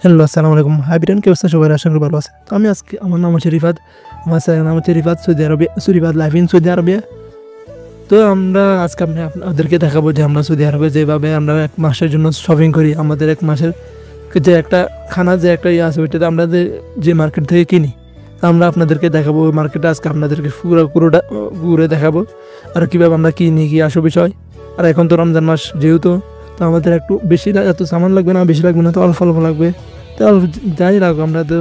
Hello, আসসালামু আলাইকুম। High বিরান, কি অবস্থা সবার? আশা করি ভালো আছে। তো আমি আজকে আমার নাম হচ্ছে রিফাত। আমার চ্যানেল নাম হচ্ছে Rifat Saudi Arabia, Rifat life in Saudi Arabia. তো আমরা আজকে আপনাদেরকে দেখাবো যে আমরা সৌদি আরবে যেভাবে আমরা এক মাসের জন্য শপিং করি। আমাদের এক মাসের যে একটা খানা যে একটা ইয়ে আছে ওইটাতে আমরা যে মার্কেট থেকে কিনি, তো আমরা আপনাদেরকে দেখাবো ওই মার্কেটে আজকে আপনাদেরকে পুরোটা ঘুরে দেখাবো আর কীভাবে আমরা কিনি কি আসো বিষয়। আর এখন তো রমজান মাস যেহেতু, তো আমাদের একটু বেশি এত সামান লাগবে না, বেশি লাগবে না, তো অল্প অল্প লাগবে। তো অল্প যাই লাগবে আমরা তো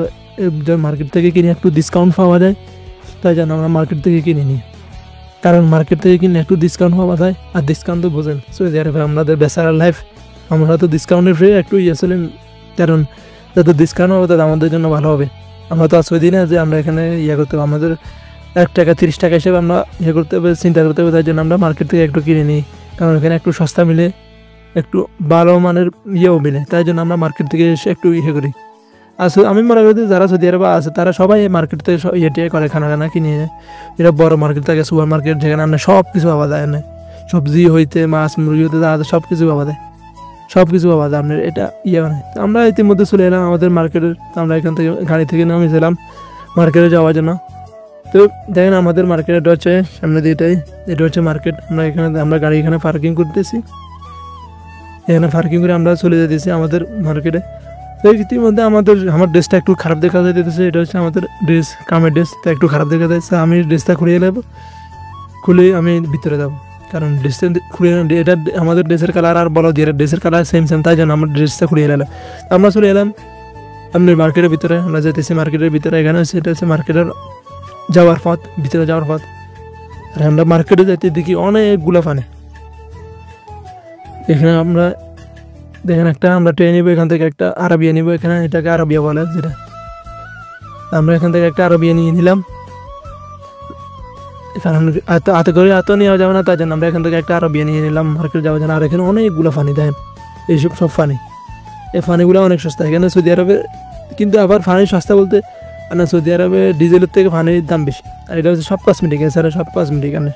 মার্কেট থেকে কিনে একটু ডিসকাউন্ট পাওয়া যায়, তাই জন্য আমরা মার্কেট থেকে কিনে নিই। কারণ মার্কেট থেকে কিনে একটু ডিসকাউন্ট পাওয়া যায়, আর ডিসকাউন্ট তো বোঝেন সৌদি আরবে আমাদের বেচারার লাইফ, আমরা তো ডিসকাউন্টের ফ্রি একটু ইয়ে চলেন। কারণ যত ডিসকাউন্ট হবে তত আমাদের জন্য ভালো হবে। আমরা তো সৌদি না যে আমরা এখানে ইয়ে করতে হবে, আমাদের 1 টাকা 30 টাকা হিসেবে আমরা ইয়ে করতে হবে, চিন্তা করতে হবে। তাই জন্য আমরা মার্কেট থেকে একটু কিনে নিই, কারণ এখানে একটু সস্তা মিলে, একটু ভালো মানের ইয়েও মিলে। তাই জন্য আমরা মার্কেট থেকে এসে একটু ইয়ে করি। আর আমি মনে করি যারা সৌদি আরবে আছে তারা সবাই মার্কেট থেকে ইয়ে করে খানা কিনে। এটা বড় মার্কেট থাকে, সুপার মার্কেট, যেখানে আপনার সব কিছু পাওয়া যায়। না সবজি হইতে মাছ মুরগি হইতে যা সব কিছু পাওয়া যায়, সব কিছু পাওয়া যায় আপনার। এটা ইয়ে মানে আমরা ইতিমধ্যে চলে এলাম আমাদের মার্কেটের। তো আমরা এখান থেকে গাড়ি থেকে নামিয়েছিলাম মার্কেটে যাওয়ার জন্য। তো দেখেন আমাদের মার্কেটটা হচ্ছে সামনে দিকটাই, এটা হচ্ছে মার্কেট। আমরা গাড়ি এখানে পার্কিং করতেছি, এখানে পার্কিং করে আমরা চলে যেতেছি আমাদের মার্কেটে। তো ইতিমধ্যে আমার ড্রেসটা একটু খারাপ দেখা যাইতেছে। এটা হচ্ছে আমাদের ড্রেস, কামের ড্রেস, তো একটু খারাপ দেখা যাচ্ছে। আমি ড্রেসটা খুলে আমি ভিতরে যাবো, কারণ ড্রেসটা খুলে এটা আমাদের ড্রেসের কালার আর বলো দিয়ে ড্রেসের কালার সেম, তাই জন্য আমার ড্রেসটা খুলে এলাম। আমরা চলে এলাম আপনার মার্কেটের ভিতরে, আমরা যেতেছি মার্কেটের ভিতরে। এখানে হচ্ছে এটা হচ্ছে মার্কেটের যাওয়ার পথ, ভিতরে যাওয়ার পথ। আর আমরা মার্কেটে যাইতে দেখি অনেকগুলো পানি। এখানে আমরা দেখেন আমরা ট্রেন নিব, এখান থেকে একটা আরবিয়া নিব, এখানে এটাকে আরবিয়া বলে যেটা। আমরা এখান থেকে একটা আরবিয়া নিয়ে নিলাম, হাতে করে এত নেওয়া যাবে না, তাই জন্য আমরা এখান থেকে একটা আরবিয়া নিয়ে নিলাম মার্কেট যাওয়ার জন্য। আর এখানে অনেকগুলো পানি দেখেন, এইসব সব পানি, এই পানিগুলো অনেক সস্তা এখানে সৌদি আরবে। কিন্তু আবার পানি সস্তা বলতে না, সৌদি আরবে ডিজেলের থেকে পানির দাম বেশি। আর এটা হচ্ছে সব কসমেটিক, এছাড়া সব কসমেটিক আনে,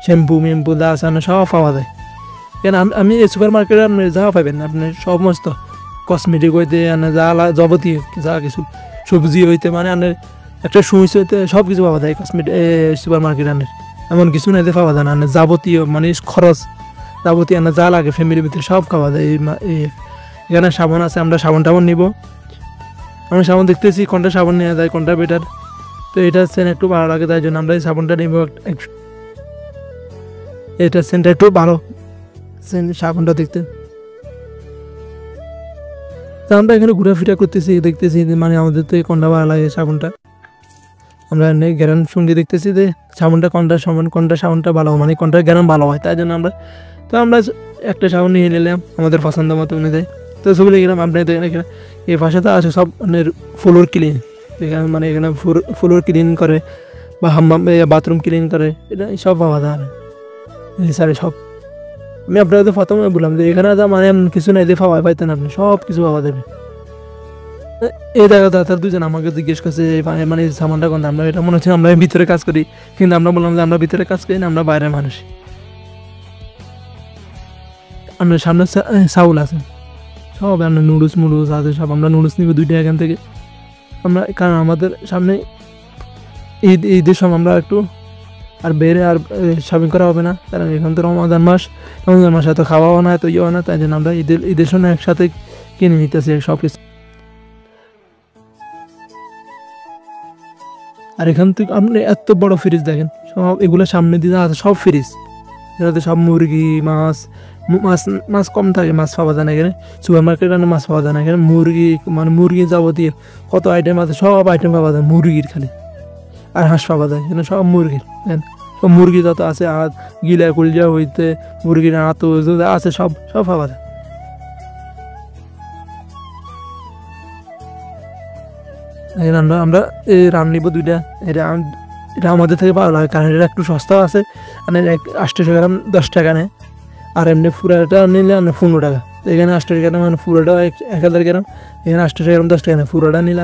শ্যাম্পু মেম্পু দা আছে সব পাওয়া যায়। কেন আমি এই সুপার মার্কেটে আপনি যা পাবেন, আপনি সমস্ত কসমেটিক হইতে যা যাবতীয় যা কিছু সবজি হইতে মানে আপনার একটা সুইচ হইতে সব কিছু পাওয়া যায় কসমেটিক সুপার মার্কেট। আনের এমন কিছু নাইতে পাওয়া যায় না, যাবতীয় মানে খরচ যাবতীয় যা লাগে ফ্যামিলির ভিতরে সব পাওয়া যায়। এখানে সাবান আছে, আমরা সাবান টাবান নিব। আমি সাবান দেখতেছি কোনটা সাবান নেওয়া যায়, কোনটা বেটার। তো এটা সেন্ট একটু ভালো লাগে, তাই জন্য আমরা এই সাবানটা নিব। এটা সেন্টটা একটু ভালো সাবানটা দেখতে। তো আমরা এখানে ঘোরাফেরা করতেছি, দেখতেছি মানে আমাদের তো কোনটা ভালো লাগে সাবানটা। আমরা গ্যারান সঙ্গে দেখতেছি যে সাবানটা কোনটা সাবানটা ভালো, মানে কোনটা গ্যারান ভালো হয়। তাই জন্য আমরা একটা সাবান নিয়ে নিলাম আমাদের পছন্দ মতো অনুযায়ী। তো সেগুলো গেলাম আপনার এখানে এই পাশে তো আছে সব আপনার ফ্লোর ক্লিন, এখানে মানে এখানে ফ্লোর ক্লিন করে বা বাথরুম ক্লিন করে, এটা সব পাওয়া যায় স্যারে সব। আমি আপনাদের প্রথমে বললাম যে এখানে মানে কিছু নাই যে পাওয়া পাইতেন, আপনি সব কিছু পাওয়া যাবে। এই জায়গাটা তার দুজন আমাকে জিজ্ঞেস করছে মানে সামানটা কোনটা। আমরা এটা মনে হচ্ছে আমরা ভিতরে কাজ করি, কিন্তু আমরা বললাম যে আমরা ভিতরে কাজ করি না, আমরা বাইরের মানুষ। আপনার সামনে চাউল আছে সব, আপনার নুডলস আছে সব। আমরা নুডলস নিব 2টা এখান থেকে আমরা, কারণ আমাদের সামনে ঈদের সময় আমরা একটু আর বেড়ে আর শপিং করা হবে না, কারণ এখন তো রমজান মাস এত খাওয়াও না, এত ইয়েও না। তাই জন্য আমরা ঈদের সময় একসাথে কিনে নিতেছি সব কিছু। আর এখান থেকে আপনি এত বড় ফ্রিজ দেখেন, সব এগুলো সামনে দিয়ে আছে সব ফ্রিজ, যেটাতে সব মুরগি মাছ কম থাকে, মাছ পাওয়া যায় না এখানে। সুপার মার্কেটে মাছ পাওয়া যায় না, এখানে মুরগি যাবতীয় কত আইটেম আছে, সব আইটেম পাওয়া যায় মুরগির খালি। আর হাঁস পাওয়া যায় এখানে সব মুরগির, সব মুরগি যত আছে, গিলা কুলজা হইতে মুরগির আতো আছে সব পাওয়া যায়। আমরা এই রান নিব 2টা, এটা আমাদের থেকে ভালো লাগে, কারণ এটা একটু সস্তাও আছে। মানে 800 গ্রাম 10 টাকা নেয়, আর এমনি পুরাটা নিলে 15 টাকা। এখানে 800 গ্রাম মানে পুরোটা 1000 গ্রাম, এখানে 800 গ্রাম 10 টাকা নেয়, পুরোটা নিলে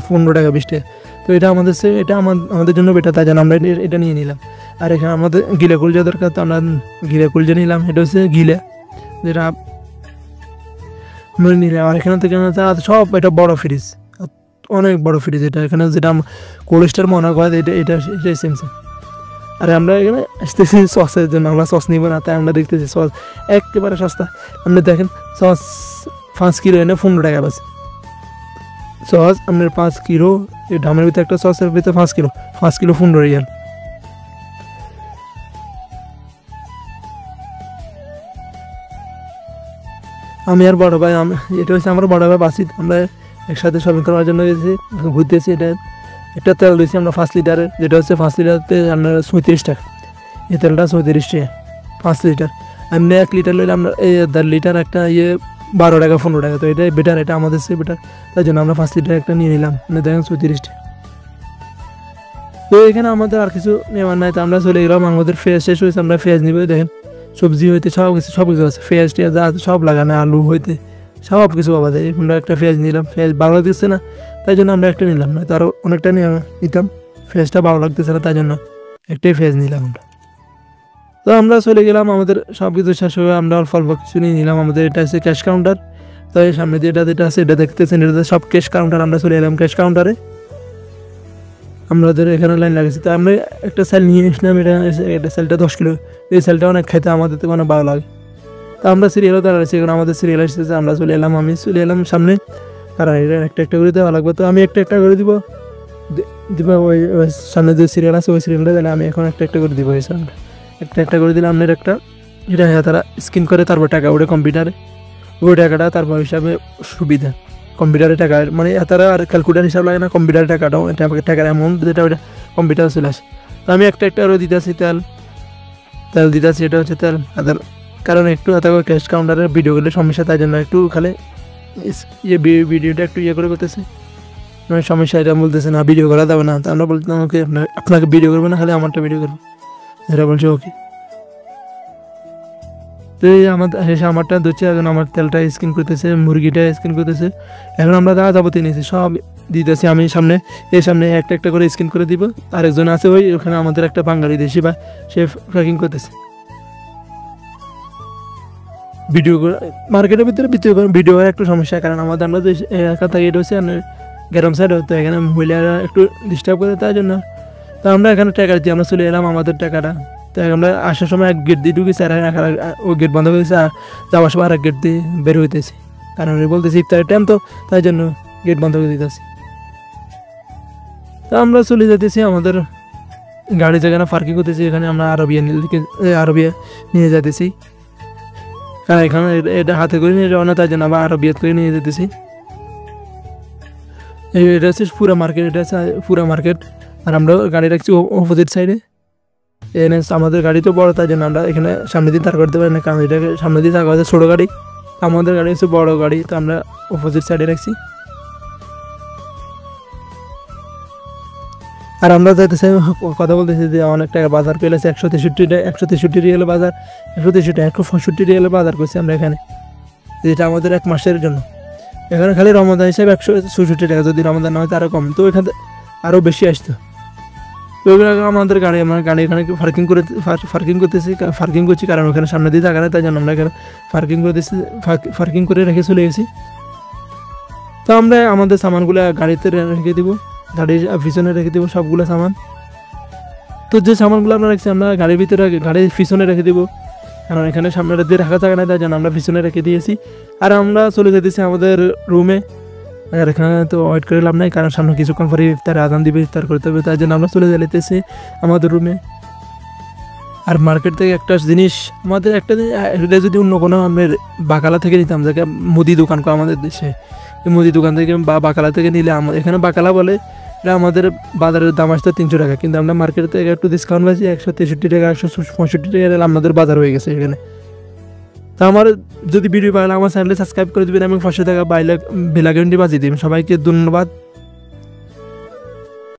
15 টাকা 20 টাকা। তো এটা আমাদের জন্য বেটার, তাই জন্য আমরা এটা নিয়ে নিলাম। আর এখানে আমাদের গিলা কুলজা দরকার, তো আমরা গিলা কুলজা নিলাম। এটা হচ্ছে গিলা, যেটা আমরা নিলাম। আর এখানে থেকে সব এটা বড় ফ্রিজ, অনেক বড় ফ্রিজ এটা। এখানে যেটা কোল্ড স্টোর মনে করে এটাই সেম। আর আমরা এখানে আসতেছি সসের জন্য, আমরা সস নিব না, তাই আমরা দেখতেছি সস একেবারে সস্তা। আপনি দেখেন সস 5 কিলো এনে 15 টাকা পাচ্ছে। সস আপনার 5 কিলো, এই ডামের ভিতরে একটা সসের ভিতরে 5 কিলো 15 রিয়াল। আমি আর বড় ভাই, এটা হচ্ছে আমার বড় ভাই বাসিত, আমরা একসাথে শপিং করার জন্য গেছি, ঘুরতেছি। এটা একটা তেল দিয়েছি আমরা 5 লিটারের, যেটা হচ্ছে 5 লিটারতে আপনার 37 টাকা। এই তেলটা 37 টাকা 5 লিটার। এমনি 1 লিটার লইলে আমরা 1.5 লিটার একটা 12 টাকা 15 টাকা। তো এটাই বেটার, এটা আমাদের চেয়ে বেটার, তাই জন্য আমরা 5 লিটার একটা নিয়ে নিলাম। দেখেন 37 টাকা। তো এখানে আমাদের আর কিছু নেওয়ার নাই, তো আমরা চলে গেলাম। আমাদের ফেজ শেষ হয়েছে, আমরা ফেজ নিব। দেখেন সবজি হইতে সব কিছু আছে, ফেজ টিয়াজ যা সব লাগানো, আলু হইতে সব কিছু পাওয়া যায়। আমরা একটা ফেজ নিলাম, ফেজ ভালো লাগতেছে না তাই জন্য আমরা একটা নিলাম, না তো আরও অনেকটা নিতাম। ফেজটা ভালো লাগতেছে না তাই জন্য একটাই ফেজ নিলাম আমরা। তো আমরা চলে গেলাম, আমাদের সব কিছু শেষ হয়ে আমরা অল্প অল্প কিছু নিয়ে নিলাম। আমাদের এটা হচ্ছে ক্যাশ কাউন্টার, তো এই সামনে দিয়ে যেটা আছে এটা দেখতেছেন, এটা সব ক্যাশ কাউন্টার। আমরা চলে এলাম ক্যাশ কাউন্টারে, আমাদের এখানে লাইন লাগেছে। তো আমরা একটা সেল নিয়ে এসলাম, এটা সেলটা 10 কিলো। এই সেলটা অনেক খাইতে আমাদের তো অনেক ভালো লাগে। তো আমরা সিরিয়ালও দাঁড়াচ্ছি, কারণ আমাদের সিরিয়াল এসেছে। আমরা চলে এলাম, আমি চলে এলাম সামনে, কারণ এটা একটা করে দেওয়া লাগবে। তো আমি একটা করে দিব ওই সামনে যে সিরিয়াল আছে ওই সিরিয়ালটা দিলে আমি এখন একটা করে দিব। এই সামনে একটা করে দিলে আপনার একটা এটা তারা স্ক্যান করে তারপর টাকা ওটা কম্পিউটারে, ওই টাকাটা তারপর হিসাবে সুবিধা কম্পিউটারে টাকা, মানে তারা আর ক্যালকুলেটার হিসাব লাগে না, কম্পিউটারে টাকাটাও টাকার অ্যামাউন্ট যেটা ওইটা কম্পিউটারে চলে আসে। তো আমি একটা করে দিতেছি তেল দিতেছি, এটা হচ্ছে তেল। কারণ একটু ক্যাশ কাউন্টারের ভিডিও করলে সমস্যা, তাই জন্য একটু খালি ভিডিওটা একটু করে করতেছে, মানে সমস্যা এটা বলতেছে না ভিডিও করা যাবে না। তো আমরা বলতাম আমাকে আপনাকে ভিডিও করবো না, খালি আমারটা ভিডিও করবো, এটা বলছে ওকে। তো এই আমারটা ধরছে, এখন আমার তেলটা স্ক্যান করতেছে, মুরগিটা স্ক্যান করতেছে। এখন আমরা যা যাবতীয় নিয়েছি সব দিতেছি। আমি সামনে একটা করে স্ক্যান করে দিব। আরেকজন আছে ওখানে আমাদের একটা বাঙালি দেশি বা সে ট্র্যাকিং করতেছে ভিডিও করে। মার্কেটের ভিতরে ভিডিও করার একটু সমস্যা, কারণ আমরা যে এলাকা থাকি এটা হচ্ছে গ্রাম সাইড, তো এখানে মহিলারা একটু ডিস্টার্ব করে, তাই জন্য। তো আমরা এখানে টাকা দিই, আমরা চলে এলাম আমাদের টাকাটা। তো আমরা আসার সময় এক গেট দিয়ে ঢুকেছি, আর ওই গেট বন্ধ হয়েছে, আর যাওয়ার সময় আর এক গেট দিয়ে বের হইতেছি, কারণ বলতেছি ইফতারের টাইম, তো তাই জন্য গেট বন্ধ করে দিতেছি। তো আমরা চলে যেতেছি, আমাদের গাড়ি যেখানে পার্কিং করতেছি এখানে আমরা আরবিয়া নিয়ে যেতেছি, কারণ এখানে এটা হাতে করে নিয়ে যাওয়া না, তাই জন্য আবার আরবিয়াত করে নিয়ে যেতেছি। এটা হচ্ছে পুরা মার্কেট, এটা হচ্ছে পুরা মার্কেট। আর আমরা গাড়ি রাখছি অপোজিট সাইডে। এখানে আমাদের গাড়ি তো বড়, তাই জন্য আমরা এখানে সামনে দিয়ে দাঁড় করতে পারি না, কারণ এটাকে সামনে দিয়ে থাকা হচ্ছে ছোটো গাড়ি, আমাদের গাড়ি হচ্ছে বড় গাড়ি, তো আমরা অপোজিট সাইডে রাখছি। আর আমরা যাইতেছি, কথা বলতেছি যে অনেক টাকা বাজার পেলেছে, 163 রিয়াল বাজার, 165 রিয়াল বাজার করছি আমরা এখানে, যেটা আমাদের 1 মাসের জন্য। এখানে খালি রমজান হিসাবে 166 টাকা, যদি রমজান না হয় আরও কম, তো এখানে আরও বেশি আসতো। তো ওইগুলো আমাদের গাড়ি এখানে পার্কিং করছি, কারণ ওখানে সামনে দিয়ে থাকা নেই, তাই জন্য আমরা এখানে পার্কিং করে রেখে চলে গেছি। তো আমরা আমাদের সামানগুলো গাড়িতে রেখে দিব, গাড়ির পিছনে রেখে দেবো সবগুলো সামান। তো যে সামানগুলো আমরা রাখছি আমরা গাড়ির ভিতরে গাড়ির পিছনে রেখে দেবো, কারণ এখানে সামনে দিয়ে রাখা থাকে না, তাই জন্য আমরা পিছনে রেখে দিয়েছি। আর আমরা চলে যেতেছি আমাদের রুমে। আর এখানে তো ওয়েট করে লাভ নাই, কারণ সামনে কিছুক্ষণ পরে ইফতার আজান দিবে, ইফতার করতে হবে, তাই জন্য আমরা চলে যেতেছি আমাদের রুমে। আর মার্কেট থেকে একটা জিনিস আমাদের এটা যদি অন্য কোনো আমাদের বাকালা থেকে নিতাম, যাকে মুদি দোকান করে আমাদের দেশে, এই মুদি দোকান থেকে বা বাকালা থেকে নিলে এখানে বাকালা বলে, এটা আমাদের বাজারের দাম আসতো 300 টাকা, কিন্তু আমরা মার্কেট থেকে একটু ডিসকাউন্ট পাইছি, 163 টাকা 165 টাকা আমাদের বাজার হয়ে গেছে এখানে। তা আমার যদি ভিডিও ভালো লাগে আমার চ্যানেলে সাবস্ক্রাইব করে দেবেন এবং 500 টাকা বেল আইকনটি বাজিয়ে দেবেন। সবাইকে ধন্যবাদ।